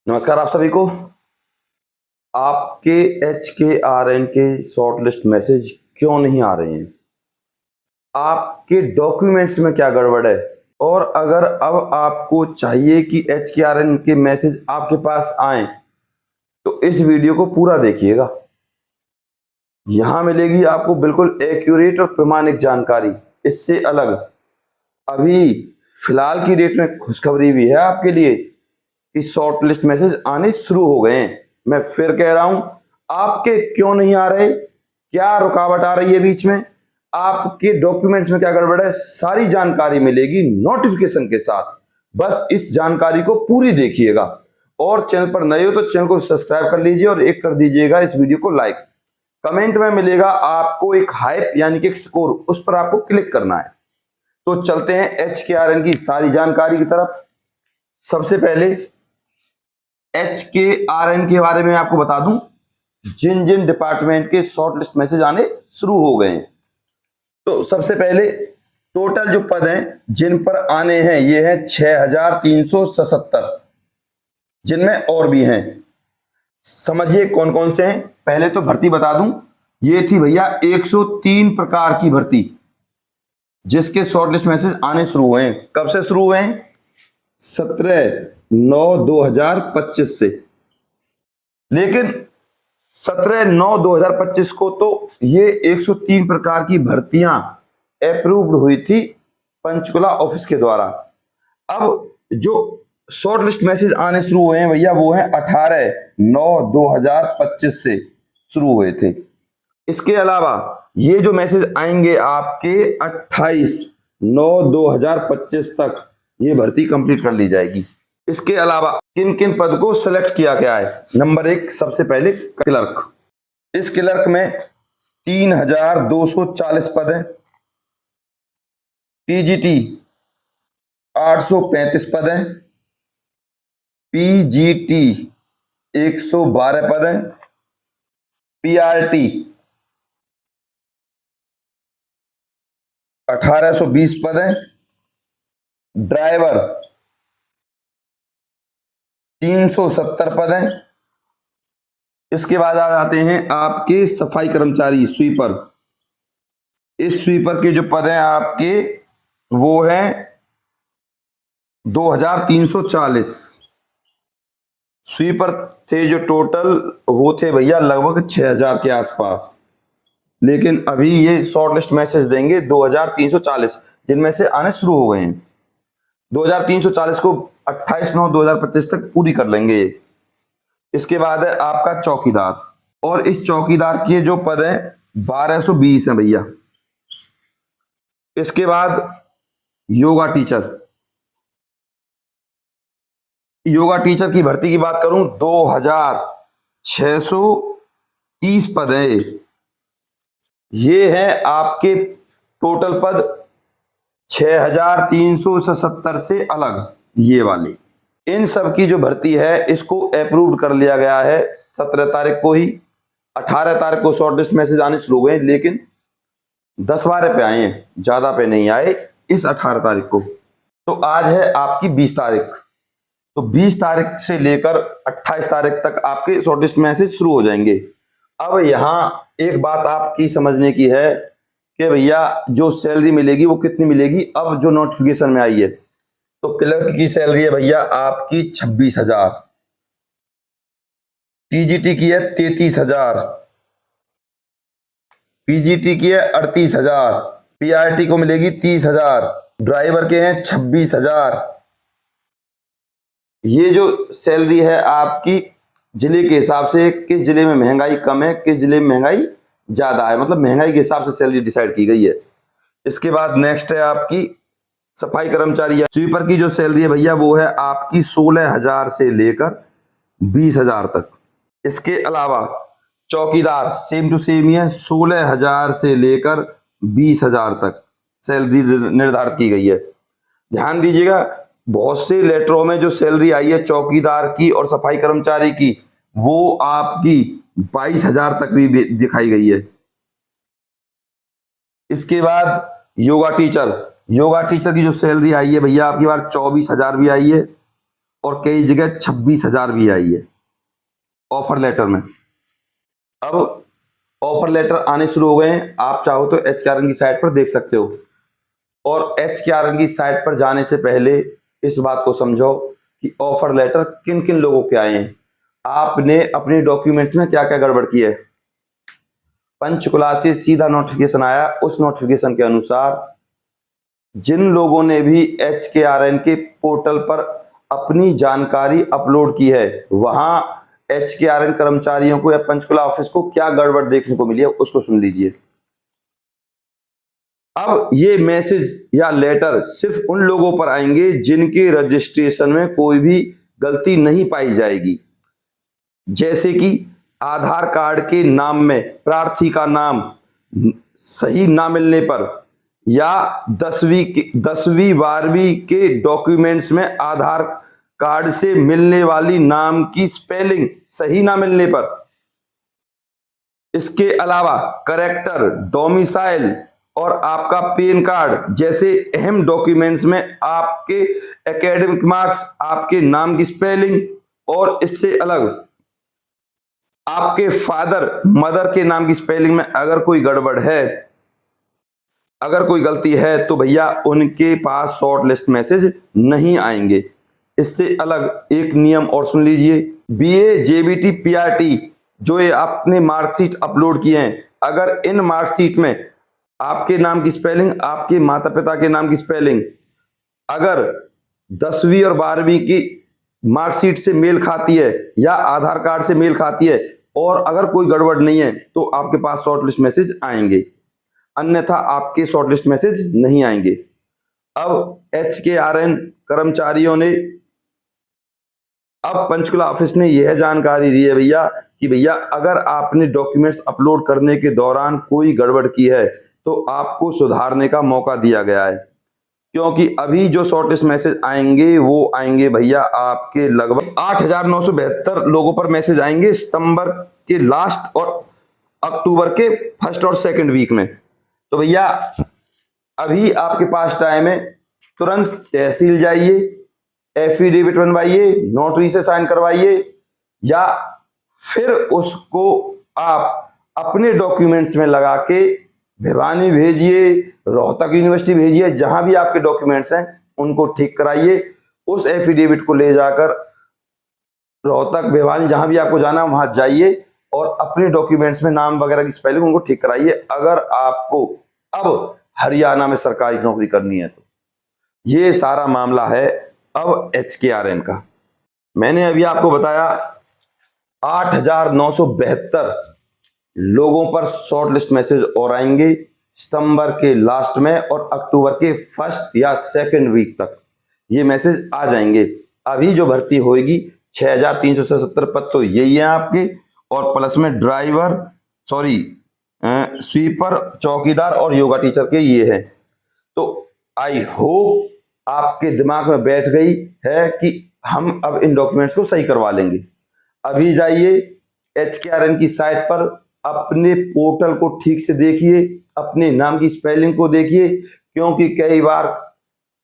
नमस्कार आप सभी को। आपके HKRN के शॉर्ट लिस्ट मैसेज क्यों नहीं आ रहे हैं? आपके डॉक्यूमेंट्स में क्या गड़बड़ है? और अगर अब आपको चाहिए कि HKRN के मैसेज आपके पास आए तो इस वीडियो को पूरा देखिएगा। यहां मिलेगी आपको बिल्कुल एक्यूरेट और प्रमाणिक जानकारी। इससे अलग अभी फिलहाल की डेट में खुशखबरी भी है आपके लिए कि शॉर्ट लिस्ट मैसेज आने शुरू हो गए हैं। मैं फिर कह रहा हूं, आपके क्यों नहीं आ रहे? क्या रुकावट आ रही है बीच में? आपके डॉक्यूमेंट्स में क्या गड़बड़ है? सारी जानकारी मिलेगी नोटिफिकेशन के साथ। बस इस जानकारी को पूरी देखिएगा और चैनल पर नए हो तो चैनल को सब्सक्राइब कर लीजिए और एक कर दीजिएगा इस वीडियो को लाइक। कमेंट में मिलेगा आपको एक हाइप यानी कि एक स्कोर, उस पर आपको क्लिक करना है। तो चलते हैं HKRN की सारी जानकारी की तरफ। सबसे पहले HKRN के बारे में आपको बता दूं, जिन जिन डिपार्टमेंट के शॉर्ट लिस्ट मैसेज आने शुरू हो गए हैं। तो सबसे पहले टोटल जो पद हैं जिन पर आने हैं ये हैं 6377, जिनमें और भी हैं। समझिए कौन कौन से हैं। पहले तो भर्ती बता दूं, ये थी भैया 103 प्रकार की भर्ती जिसके शॉर्ट लिस्ट मैसेज आने शुरू हुए हैं। कब से शुरू हुए हैं? 17/9/2025 से। लेकिन 17/9/2025 को तो ये 103 प्रकार की भर्तियां अप्रूव्ड हुई थी पंचकुला ऑफिस के द्वारा। अब जो शॉर्ट लिस्ट मैसेज आने शुरू हुए हैं भैया वो हैं 18/9/2025 से शुरू हुए थे। इसके अलावा ये जो मैसेज आएंगे आपके 28/9/2025 तक ये भर्ती कंप्लीट कर ली जाएगी। इसके अलावा किन किन पद को सिलेक्ट किया गया है? नंबर 1 सबसे पहले क्लर्क। इस क्लर्क में 3240 पद हैं। TGT 835 पद हैं। PGT 112 पद हैं। PRT 1820 पद हैं। ड्राइवर 370 पद हैं। इसके बाद आ जाते हैं आपके सफाई कर्मचारी स्वीपर। इस स्वीपर के जो पद हैं आपके वो हैं 2340। स्वीपर थे जो टोटल वो थे भैया लगभग 6000 के आसपास। लेकिन अभी ये शॉर्ट लिस्ट मैसेज देंगे 2340, जिनमें से आने शुरू हो गए हैं। 2340 को 28/9/2025 तक पूरी कर लेंगे। इसके बाद है आपका चौकीदार, और इस चौकीदार के जो पद हैं 1220 हैं भैया। इसके बाद योगा टीचर। योगा टीचर की भर्ती की बात करूं 2630 पद है। ये हैं आपके टोटल पद 6377 से अलग ये वाले। इन सब की जो भर्ती है इसको अप्रूव कर लिया गया है 17 तारीख को ही। 18 तारीख को शॉर्ट लिस्ट मैसेज आने शुरू हो गए, लेकिन 10-12 पे आए हैं, ज्यादा पे नहीं आए इस 18 तारीख को। तो आज है आपकी 20 तारीख। तो 20 तारीख से लेकर 28 तारीख तक आपके शॉर्ट लिस्ट मैसेज शुरू हो जाएंगे। अब यहाँ एक बात आपकी समझने की है कि भैया जो सैलरी मिलेगी वो कितनी मिलेगी। अब जो नोटिफिकेशन में आई है तो क्लर्क की सैलरी है भैया आपकी 26,000। TGT की है 33,000। PGT की है 38,000। PRT को मिलेगी 30,000। ड्राइवर के हैं 26,000। ये जो सैलरी है आपकी जिले के हिसाब से, किस जिले में महंगाई कम है किस जिले में महंगाई ज्यादा है, मतलब महंगाई के हिसाब से सैलरी डिसाइड की गई है। इसके बाद नेक्स्ट है आपकी सफाई कर्मचारी या स्वीपर की जो सैलरी है भैया वो है आपकी 16,000 से लेकर 20,000 तक। इसके अलावा चौकीदार सेम टू सेम ही है, 16,000 से लेकर 20,000 तक सैलरी निर्धारित की गई है। ध्यान दीजिएगा, बहुत से लेटरों में जो सैलरी आई है चौकीदार की और सफाई कर्मचारी की वो आपकी 22,000 तक भी दिखाई गई है। इसके बाद योगा टीचर। योगा टीचर की जो सैलरी आई है भैया आपकी बार 24,000 भी आई है और कई जगह 26,000 भी आई है ऑफर लेटर में। अब ऑफर लेटर आने शुरू हो गए हैं, आप चाहो तो HKRN की साइट पर देख सकते हो। और HKRN की साइट पर जाने से पहले इस बात को समझो कि ऑफर लेटर किन किन लोगों के आए हैं, आपने अपने डॉक्यूमेंट्स में क्या क्या गड़बड़ की है। पंचकुला से सीधा नोटिफिकेशन आया, उस नोटिफिकेशन के अनुसार जिन लोगों ने भी HKRN के पोर्टल पर अपनी जानकारी अपलोड की है, वहां HKRN कर्मचारियों को या पंचकुला ऑफिस को क्या गड़बड़ देखने को मिली है उसको सुन लीजिए। अब ये मैसेज या लेटर सिर्फ उन लोगों पर आएंगे जिनके रजिस्ट्रेशन में कोई भी गलती नहीं पाई जाएगी, जैसे कि आधार कार्ड के नाम में प्रार्थी का नाम सही ना मिलने पर, या 10वीं 12वीं के डॉक्यूमेंट्स में आधार कार्ड से मिलने वाली नाम की स्पेलिंग सही ना मिलने पर। इसके अलावा करेक्टर, डोमिसाइल और आपका पैन कार्ड जैसे अहम डॉक्यूमेंट्स में आपके एकेडमिक मार्क्स, आपके नाम की स्पेलिंग, और इससे अलग आपके फादर मदर के नाम की स्पेलिंग में अगर कोई गड़बड़ है, अगर कोई गलती है, तो भैया उनके पास शॉर्ट लिस्ट मैसेज नहीं आएंगे। इससे अलग एक नियम और सुन लीजिए, BA JBT PRT जो ये आपने मार्कशीट अपलोड किए हैं, अगर इन मार्कशीट में आपके नाम की स्पेलिंग, आपके माता पिता के नाम की स्पेलिंग अगर 10वीं और 12वीं की मार्कशीट से मेल खाती है या आधार कार्ड से मेल खाती है, और अगर कोई गड़बड़ नहीं है, तो आपके पास शॉर्ट लिस्ट मैसेज आएंगे, अन्यथा आपके शॉर्ट लिस्ट मैसेज नहीं आएंगे। अब HKRN कर्मचारियों ने, अब पंचकुला ऑफिस ने यह जानकारी दी है भैया कि भैया अगर आपने डॉक्यूमेंट्स अपलोड करने के दौरान कोई गड़बड़ की है तो आपको सुधारने का मौका दिया गया है, क्योंकि अभी जो शॉर्ट लिस्ट मैसेज आएंगे वो आएंगे भैया आपके लगभग 8,972 लोगों पर मैसेज आएंगे सितंबर के लास्ट और अक्टूबर के फर्स्ट और सेकंड वीक में। तो भैया अभी आपके पास टाइम है, तुरंत तहसील जाइए, एफिडेविट बनवाइए, नोटरी से साइन करवाइए, या फिर उसको आप अपने डॉक्यूमेंट्स में लगा के भिवानी भेजिए, रोहतक यूनिवर्सिटी भेजिए, जहां भी आपके डॉक्यूमेंट्स हैं उनको ठीक कराइए। उस एफिडेविट को ले जाकर रोहतक, भिवानी, जहां भी आपको जाना वहां जाइए और अपने डॉक्यूमेंट्स में नाम वगैरह की स्पेलिंग उनको ठीक कराइए। अगर आपको अब हरियाणा में सरकारी नौकरी करनी है तो ये सारा मामला है अब HKRN का। मैंने अभी आपको बताया 8,972 लोगों पर शॉर्ट लिस्ट मैसेज और आएंगे सितंबर के लास्ट में और अक्टूबर के फर्स्ट या सेकंड वीक तक ये मैसेज आ जाएंगे। अभी जो भर्ती होगी 6,377 पद तो यही है आपके, और प्लस में ड्राइवर, स्वीपर, चौकीदार और योगा टीचर के ये हैं। तो आई होप आपके दिमाग में बैठ गई है कि हम अब इन डॉक्यूमेंट्स को सही करवा लेंगे। अभी जाइए HKRN की साइट पर, अपने पोर्टल को ठीक से देखिए, अपने नाम की स्पेलिंग को देखिए, क्योंकि कई बार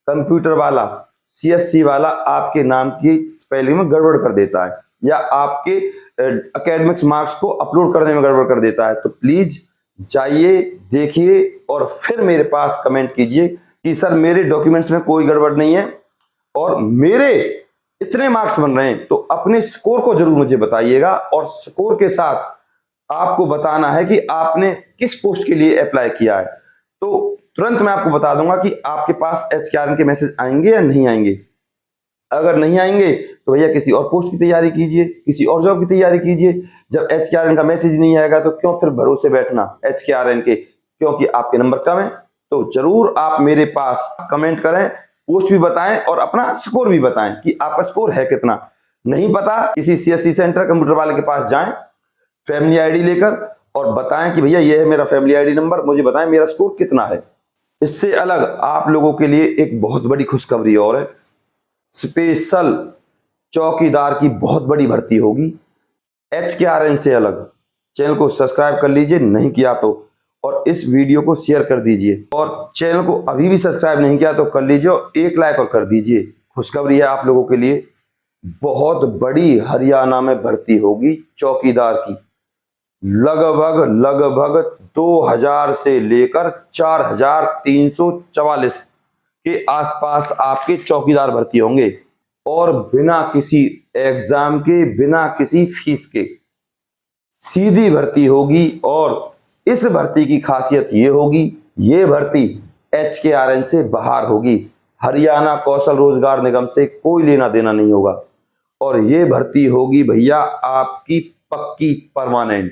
कंप्यूटर वाला, CSC वाला आपके नाम की स्पेलिंग में गड़बड़ कर देता है या आपके एकेडमिक्स मार्क्स को अपलोड करने में गड़बड़ कर देता है। तो प्लीज जाइए, देखिए और फिर मेरे पास कमेंट कीजिए कि सर मेरे डॉक्यूमेंट्स में कोई गड़बड़ नहीं है और मेरे इतने मार्क्स बन रहे हैं। तो अपने स्कोर को जरूर मुझे बताइएगा, और स्कोर के साथ आपको बताना है कि आपने किस पोस्ट के लिए अप्लाई किया है। तो तुरंत मैं आपको बता दूंगा कि आपके पास HKRN के मैसेज आएंगे या नहीं आएंगे। अगर नहीं आएंगे तो भैया किसी और पोस्ट की तैयारी कीजिए, किसी और जॉब की तैयारी कीजिए। जब HKRN का मैसेज नहीं आएगा तो क्यों फिर भरोसे बैठना HKRN के, क्योंकि आपके नंबर कम है। तो जरूर आप मेरे पास कमेंट करें, पोस्ट भी बताएं और अपना स्कोर भी बताएं कि आपका स्कोर है कितना। नहीं पता, किसी CSC सेंटर कंप्यूटर वाले के पास जाएं फैमिली आईडी लेकर और बताएं कि भैया ये है मेरा फैमिली आईडी नंबर, मुझे बताएं मेरा स्कोर कितना है। इससे अलग आप लोगों के लिए एक बहुत बड़ी खुशखबरी और है, स्पेशल चौकीदार की बहुत बड़ी भर्ती होगी HKRN से अलग। चैनल को सब्सक्राइब कर लीजिए नहीं किया तो, और इस वीडियो को शेयर कर दीजिए, और चैनल को अभी भी सब्सक्राइब नहीं किया तो कर लीजिए और एक लाइक और कर दीजिए। खुशखबरी है आप लोगों के लिए। बहुत बड़ी हरियाणा में भर्ती होगी चौकीदार की। लगभग 2000 से लेकर 4344 के आसपास आपके चौकीदार भर्ती होंगे, और बिना किसी एग्जाम के, बिना किसी फीस के सीधी भर्ती होगी। और इस भर्ती की खासियत ये होगी, ये भर्ती HKRN से बाहर होगी, हरियाणा कौशल रोजगार निगम से कोई लेना देना नहीं होगा। और ये भर्ती होगी भैया आपकी पक्की, परमानेंट।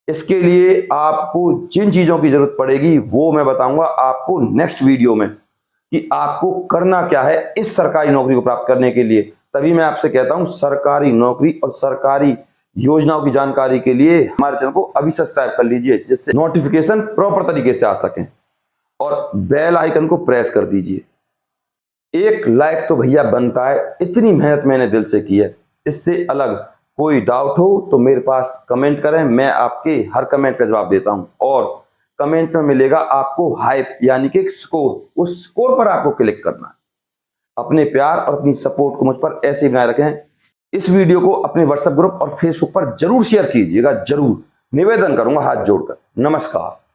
इसके लिए आपको जिन चीजों की जरूरत पड़ेगी वो मैं बताऊंगा आपको नेक्स्ट वीडियो में, कि आपको करना क्या है इस सरकारी नौकरी को प्राप्त करने के लिए। तभी मैं आपसे कहता हूं, सरकारी नौकरी और सरकारी योजनाओं की जानकारी के लिए हमारे चैनल को अभी सब्सक्राइब कर लीजिए, जिससे नोटिफिकेशन प्रॉपर तरीके से आ सकें, और बेल आइकन को प्रेस कर दीजिए। एक लाइक तो भैया बनता है, इतनी मेहनत मैंने दिल से की है। इससे अलग कोई डाउट हो तो मेरे पास कमेंट करें, मैं आपके हर कमेंट का जवाब देता हूं। और कमेंट में मिलेगा आपको हाइप, यानी कि स्कोर, उस स्कोर पर आपको क्लिक करना है। अपने प्यार और अपनी सपोर्ट को मुझ पर ऐसे ही बनाए रखें। इस वीडियो को अपने व्हाट्सएप ग्रुप और फेसबुक पर जरूर शेयर कीजिएगा, जरूर निवेदन करूंगा हाथ जोड़कर। नमस्कार।